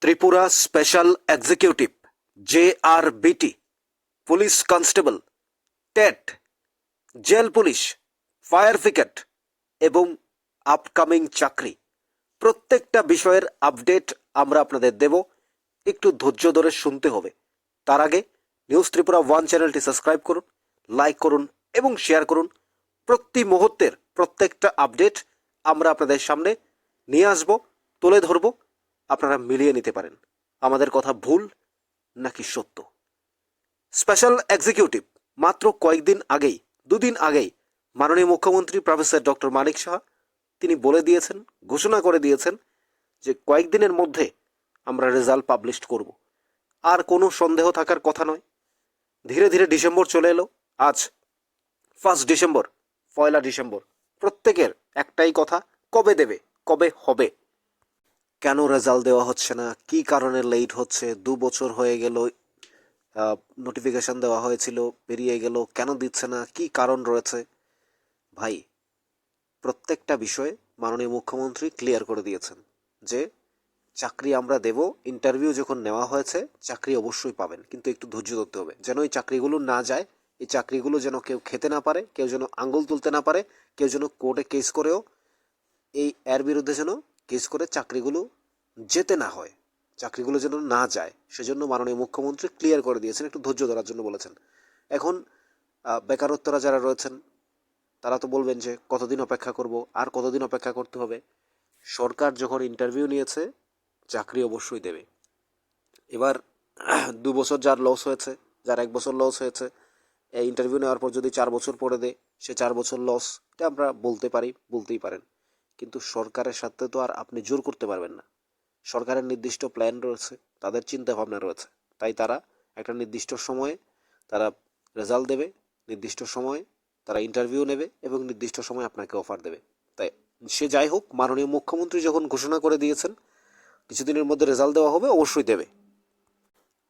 Tripura special executive, JRBT, police constable, TET, jail police, fire brigade এবং upcoming চাকরি প্রত্যেকটা বিষয়ের আপডেট আমরা আপনাদের দেব। একটু ধৈর্য ধরে শুনতে হবে। তার আগে নিউজ ত্রিপুরা ওয়ান চ্যানেলটি সাবস্ক্রাইব করুন, লাইক করুন এবং শেয়ার করুন। প্রতি মুহূর্তের প্রত্যেকটা আপডেট আমরা আপনাদের সামনে নিয়ে আসব, তুলে ধরব। আপনারা মিলিয়ে নিতে পারেন আমাদের কথা ভুল নাকি সত্য। স্পেশাল এক্সিকিউটিভ মাত্র কয়েকদিন আগেই, দুদিন আগেই মাননীয় মুখ্যমন্ত্রী প্রফেসর ডক্টর মানিক সাহা তিনি বলে দিয়েছেন, ঘোষণা করে দিয়েছেন যে কয়েকদিনের মধ্যে আমরা রেজাল্ট পাবলিশ করব। আর কোনো সন্দেহ থাকার কথা নয়। ধীরে ধীরে ডিসেম্বর চলে এলো। আজ 1 ডিসেম্বর, 1 ডিসেম্বর। প্রত্যেকের একটাই কথা, কবে দেবে, কবে হবে। কেন রেজাল্ট দেওয়া হচ্ছে না, কি কারণে লেট হচ্ছে? 2 বছর হয়ে গেল, নোটিফিকেশন দেওয়া হয়েছিল, বেরিয়ে গেল, কেন দিচ্ছে না, কি কারণ রয়েছে? ভাই, প্রত্যেকটা বিষয়ে মাননীয় মুখ্যমন্ত্রী ক্লিয়ার করে দিয়েছেন যে চাকরি আমরা দেব। ইন্টারভিউ যখন নেওয়া হয়েছে, চাকরি অবশ্যই পাবেন, কিন্তু একটু ধৈর্য ধরতে হবে যেন এই চাকরিগুলো না যায়। এই চাকরিগুলো যেন কেউ খেতে না পারে, কেউ যেন আঙ্গুল তুলতে না পারে, কেউ যেন কোর্টে কেস করেও এর বিরুদ্ধে যেন কেস করে চাকরিগুলো যেতে না হয়, চাকরিগুলো যেন না যায়। সেজন্য মাননীয় মুখ্যমন্ত্রী ক্লিয়ার করে দিয়েছেন, একটু ধৈর্য ধরার জন্য বলেছেন। এখন বেকারত্বরা যারা রয়েছেন তারা তো বলবেন যে কতদিন অপেক্ষা করব, আর কতদিন অপেক্ষা করতে হবে। সরকার যখন ইন্টারভিউ নিয়েছে, চাকরি অবশ্যই দেবে। এবার 2 বছর যার লস হয়েছে, যার 1 বছর লস হয়েছে, এই ইন্টারভিউ নেওয়ার পর যদি 4 বছর পরে দেয়, সে 4 বছর লস, এটা আমরা বলতে পারি, বলতেই পারেন। কিন্তু সরকারের সাথে তো আর আপনি জোর করতে পারবেন না। সরকারের নির্দিষ্ট প্ল্যান রয়েছে, তাদের চিন্তা ভাবনা রয়েছে। তাই তারা একটা নির্দিষ্ট সময়ে তারা রেজাল্ট দেবে, নির্দিষ্ট সময়ে তারা ইন্টারভিউ নেবে এবং নির্দিষ্ট সময় আপনাকে অফার দেবে। তাই সে যাই হোক, মাননীয় মুখ্যমন্ত্রী যখন ঘোষণা করে দিয়েছেন কিছুদিনের মধ্যে রেজাল্ট দেওয়া হবে, অবশ্যই দেবে।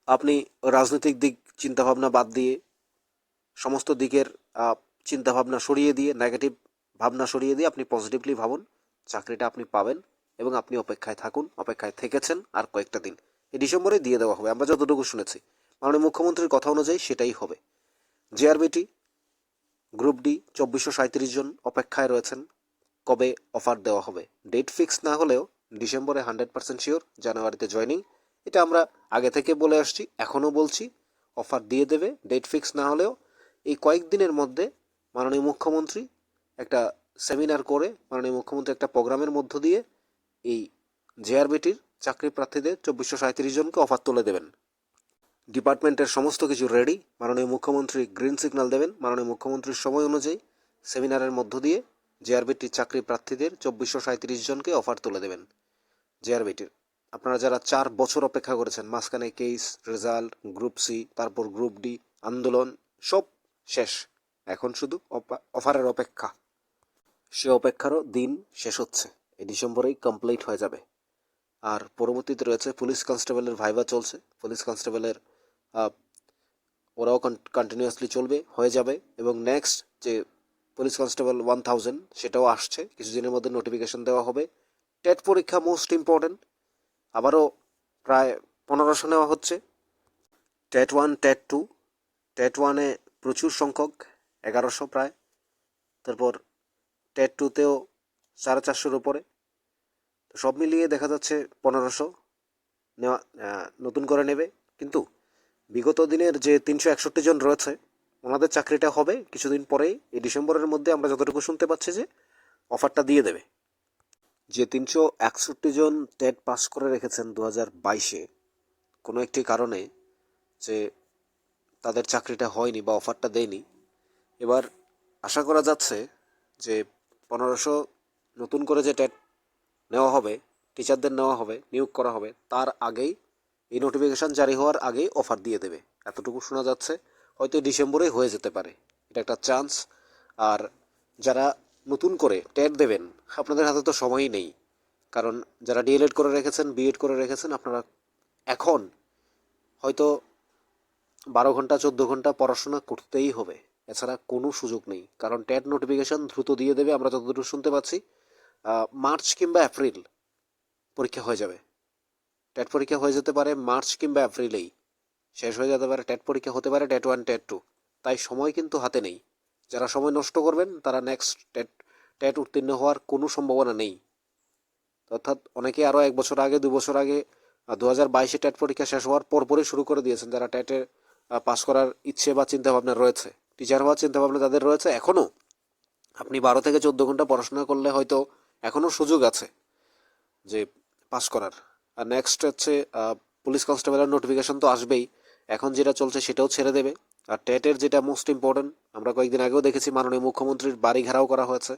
আপনি রাজনৈতিক দিক চিন্তাভাবনা বাদ দিয়ে, সমস্ত দিকের চিন্তাভাবনা সরিয়ে দিয়ে, নেগেটিভ ভাবনা সরিয়ে দিয়ে আপনি পজিটিভলি ভাবুন, চাকরিটা আপনি পাবেন এবং আপনি অপেক্ষায় থাকুন। অপেক্ষায় থেকেছেন, আর কয়েকটা দিন, এই ডিসেম্বরে দিয়ে দেওয়া হবে। আমরা যতটুকু শুনেছি মাননীয় মুখ্যমন্ত্রীর কথা অনুযায়ী সেটাই হবে। JRBT গ্রুপ ডি 2437 জন অপেক্ষায় রয়েছেন, কবে অফার দেওয়া হবে। ডেট ফিক্স না হলেও ডিসেম্বরে 100% শিওর জানুয়ারিতে জয়নিং। এটা আমরা আগে থেকে বলে আসছি, এখনও বলছি, অফার দিয়ে দেবে। ডেট ফিক্স না হলেও এই কয়েকদিনের মধ্যে মাননীয় মুখ্যমন্ত্রী একটা সেমিনার করে, মাননীয় মুখ্যমন্ত্রী একটা প্রোগ্রামের মধ্য দিয়ে এই JRBTর চাকরি প্রার্থীদের 2437 জনকে অফার তুলে দেবেন। ডিপার্টমেন্টের সমস্ত কিছু রেডি। মাননীয় মুখ্যমন্ত্রী গ্রিন সিগন্যাল দেবেন। মাননীয় মুখ্যমন্ত্রীর সময় অনুযায়ী সেমিনারের মধ্য দিয়ে JRBTর চাকরি প্রার্থীদের 2437 জনকে অফার তুলে দেবেন। JRBTর আপনারা যারা 4 বছর অপেক্ষা করেছেন, মাঝখানে কেস, রেজাল্ট, গ্রুপ সি, তারপর গ্রুপ ডি, আন্দোলন, সব শেষ। এখন শুধু অফারের অপেক্ষা। সে অপেক্ষারও দিন শেষ হচ্ছে, এই ডিসেম্বরেই কমপ্লিট হয়ে যাবে। আর পরবর্তীতে রয়েছে পুলিশ কনস্টেবলের ভাইভা চলছে। পুলিশ কনস্টেবলের ওরাও কন্টিনিউয়াসলি চলবে, হয়ে যাবে। এবং নেক্সট যে পুলিশ কনস্টেবল 1000 সেটাও আসছে, কিছুদিনের মধ্যে নোটিফিকেশন দেওয়া হবে। টেট পরীক্ষা মোস্ট ইম্পর্টেন্ট, আবারও প্রায় 1500 নেওয়া হচ্ছে। TET 1, TET 2। টেট 1-এ প্রচুর সংখ্যক, 1100 প্রায়। তারপর টেট 2-তেও 450-এর উপরে। তো সব মিলিয়ে দেখা যাচ্ছে 1500 নেওয়া, নতুন করে নেবে। কিন্তু বিগত দিনের যে 361 জন রয়েছে, ওনাদের চাকরিটা হবে কিছুদিন পরেই। এই ডিসেম্বরের মধ্যে আমরা যতটুকু শুনতে পাচ্ছি যে অফারটা দিয়ে দেবে। যে 361 জন টেট পাস করে রেখেছেন 2022-এ, কোনো একটি কারণে যে তাদের চাকরিটা হয়নি বা অফারটা দেয়নি, এবার আশা করা যাচ্ছে যে 1500 নতুন করে যে টেট নেওয়া হবে, টিচারদের নেওয়া হবে, নিয়োগ করা হবে, তার আগেই, এই নোটিফিকেশান জারি হওয়ার আগেই অফার দিয়ে দেবে, এতটুকু শোনা যাচ্ছে। হয়তো ডিসেম্বরেই হয়ে যেতে পারে, এটা একটা চান্স। আর যারা নতুন করে টেট দেবেন, আপনাদের হাতে তো সময়ই নেই। কারণ যারা ডিএলএড করে রেখেছেন, বিএড করে রেখেছেন, আপনারা এখন হয়তো 12 ঘন্টা 14 ঘন্টা পড়াশোনা করতেই হবে, এছাড়া কোনো সুযোগ নেই। কারণ টেট নোটিফিকেশান দ্রুত দিয়ে দেবে, আমরা যতদূর শুনতে পাচ্ছি মার্চ কিংবা এপ্রিল পরীক্ষা হয়ে যাবে। টেট পরীক্ষা হয়ে যেতে পারে মার্চ কিংবা এপ্রিলেই শেষ হয়ে যেতে পারে। টেট পরীক্ষা হতে পারে টেট 1 টেট 2, তাই সময় কিন্তু হাতে নেই। যারা সময় নষ্ট করবেন তারা নেক্সট টেট উত্তীর্ণ হওয়ার কোনো সম্ভাবনা নেই। অর্থাৎ অনেকে আরও 1 বছর আগে 2 বছর আগে 2022-এ টেট পরীক্ষা শেষ হওয়ার পরপরই শুরু করে দিয়েছেন। যারা টেটে পাস করার ইচ্ছে বা চিন্তাভাবনা রয়েছে, টিচার হওয়ার চিন্তাভাবনা যাদের রয়েছে, এখনও আপনি 12 থেকে 14 ঘন্টা পড়াশোনা করলে হয়তো এখনও সুযোগ আছে যে পাস করার। আর নেক্সট হচ্ছে পুলিশ কনস্টেবলের নোটিফিকেশন তো আসবেই, এখন যেটা চলছে সেটাও ছেড়ে দেবে। আর টেটের যেটা মোস্ট ইম্পর্টেন্ট, আমরা কয়েকদিন আগেও দেখেছি মাননীয় মুখ্যমন্ত্রীর বাড়ি ঘেরাও করা হয়েছে।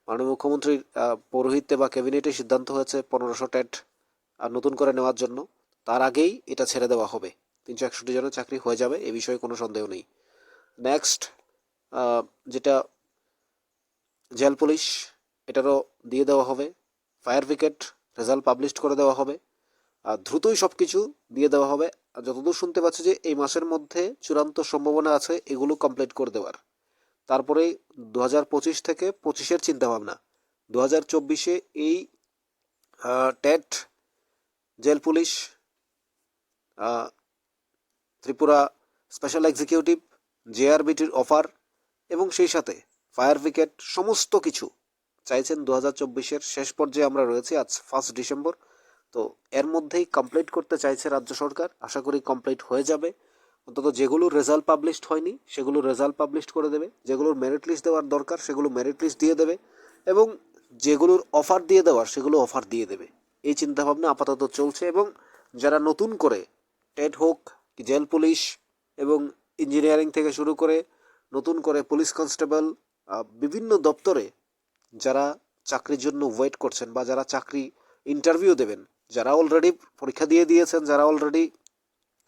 মাননীয় মুখ্যমন্ত্রীর পৌরোহিত্যে বা ক্যাবিনেটে সিদ্ধান্ত হয়েছে 1500 টেট নতুন করে নেওয়ার জন্য। তার আগেই এটা ছেড়ে দেওয়া হবে, 361 জনের চাকরি হয়ে যাবে, এ বিষয়ে কোনো সন্দেহ নেই। নেক্সট যেটা জেল পুলিশ, এটারও দিয়ে দেওয়া হবে। ফায়ার ব্রিগেড রেজাল্ট পাবলিশ করে দেওয়া হবে, দ্রুতই সব কিছু দিয়ে দেওয়া হবে। আর যতদূর শুনতে পাচ্ছি যে এই মাসের মধ্যে চূড়ান্ত সম্ভাবনা আছে এগুলো কমপ্লিট করে দেওয়ার। তারপরে 2025 থেকে 25-এর চিন্তাভাবনা। 2024-এ এই TET, jail police, Tripura special executive, জেআরবিটির অফার এবং সেই সাথে ফায়ার ব্রিগেড সমস্ত কিছু চাইছেন 2024-এর শেষ পর্যায়ে আমরা রয়েছি, আজ 1 ডিসেম্বর। তো এর মধ্যেই কমপ্লিট করতে চাইছে রাজ্য সরকার। আশা করি কমপ্লিট হয়ে যাবে। অন্তত যেগুলোর রেজাল্ট পাবলিশড হয়নি সেগুলো রেজাল্ট পাবলিশড করে দেবে, যেগুলোর মেরিট লিস্ট দেওয়ার দরকার সেগুলো মেরিট লিস্ট দিয়ে দেবে, এবং যেগুলোর অফার দিয়ে দেওয়ার সেগুলো অফার দিয়ে দেবে। এই চিন্তাভাবনা আপাতত চলছে। এবং যারা নতুন করে টেট হোক, জেল পুলিশ এবং ইঞ্জিনিয়ারিং থেকে শুরু করে নতুন করে পুলিশ কনস্টেবল, বিভিন্ন দপ্তরে যারা চাকরির জন্য ওয়েট করছেন বা যারা চাকরি ইন্টারভিউ দেবেন, যারা অলরেডি পরীক্ষা দিয়ে দিয়েছেন, যারা অলরেডি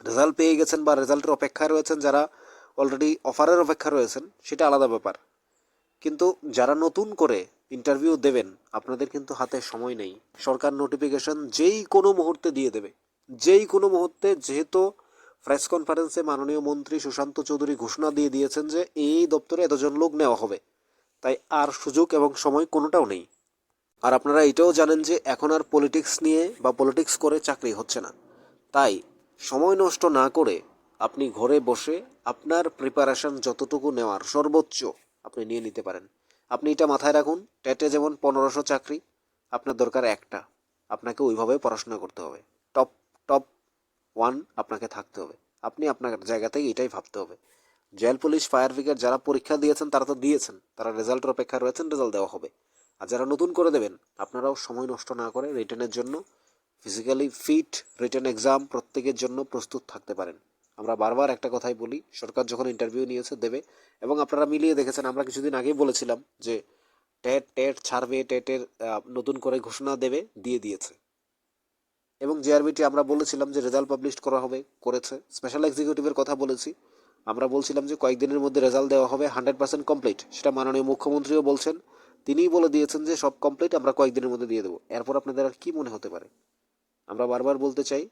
রেজাল্ট পেয়ে গেছেন বা রেজাল্টের অপেক্ষায় রয়েছেন, যারা অলরেডি অফারের অপেক্ষা রয়েছেন, সেটা আলাদা ব্যাপার। কিন্তু যারা নতুন করে ইন্টারভিউ দেবেন, আপনাদের কিন্তু হাতে সময় নেই। সরকার নোটিফিকেশন যেই কোনো মুহূর্তে দিয়ে দেবে, যেই কোনো মুহূর্তে। যেহেতু প্রেস কনফারেন্সে মাননীয় মন্ত্রী সুশান্ত চৌধুরী ঘোষণা দিয়ে দিয়েছেন যে এই দপ্তরে এতজন লোক নেওয়া হবে, তাই আর সুযোগ এবং সময় কোনোটাও নেই। আর আপনারা এটাও জানেন যে এখন আর পলিটিক্স নিয়ে বা পলিটিক্স করে চাকরি হচ্ছে না। তাই সময় নষ্ট না করে আপনি ঘরে বসে আপনার প্রিপারেশন যতটুকু নেওয়ার সর্বোচ্চ আপনি নিয়ে নিতে পারেন। আপনি এটা মাথায় রাখুন, টেটে যেমন 1500 চাকরি, আপনার দরকার একটা। আপনাকে ওইভাবে পড়াশোনা করতে হবে, টপ টপ 1 আপনাকে থাকতে হবে। আপনি আপনার জায়গাতেই এটাই ভাবতে হবে। জেল পুলিশ, ফায়ার ব্রিগেড যারা পরীক্ষা দিয়েছেন তারা তো দিয়েছেন, তারা রেজাল্টের অপেক্ষায় রয়েছেন, রেজাল্ট দেওয়া হবে। আর যারা নতুন করে দেবেন, আপনারাও সময় নষ্ট না করে রিটেনের জন্য ফিজিক্যালি ফিট রিটেন এক্সাম প্রত্যেকের জন্য প্রস্তুত থাকতে পারেন। আমরা বারবার একটা কথাই বলি, সরকার যখন ইন্টারভিউ নিয়েছে দেবে। এবং আপনারা মিলিয়ে দেখেছেন, আমরা কিছুদিন আগেই বলেছিলাম যে টেট ছাড়বে, টেটের নতুন করে ঘোষণা দেবে, দিয়ে দিয়েছে। এবং জেআরবিটি আমরা বলেছিলাম যে রেজাল্ট পাবলিশ করা হবে, করেছে। স্পেশাল এক্সিকিউটিভের কথা বলেছি, আমরা বলছিলাম যে কয়েকদিনের মধ্যে রেজাল্ট দেওয়া হবে, 100% কমপ্লিট। সেটা মাননীয় মুখ্যমন্ত্রীও বলছেন, তিনিই বলে দিয়েছেন যে সব কমপ্লিট, আমরা কয়েকদিনের মধ্যে দিয়ে দেবো। এরপর আপনাদের আর কি মনে হতে পারে? আমরা বারবার বলতে চাই,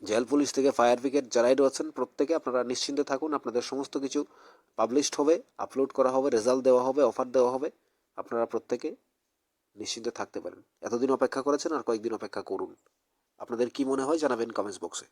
জেল পুলিশ থেকে ফায়ার ব্রিগেড যারাই রয়েছেন প্রত্যেকে আপনারা নিশ্চিন্তে থাকুন। আপনাদের সমস্ত কিছু পাবলিশড হবে, আপলোড করা হবে, রেজাল্ট দেওয়া হবে, অফার দেওয়া হবে। আপনারা প্রত্যেকে নিশ্চিন্তে থাকতে পারেন। এতদিন অপেক্ষা করেছেন, আর কয়েকদিন অপেক্ষা করুন। আপনাদের কি মনে হয় জানাবেন কমেন্টস বক্সে।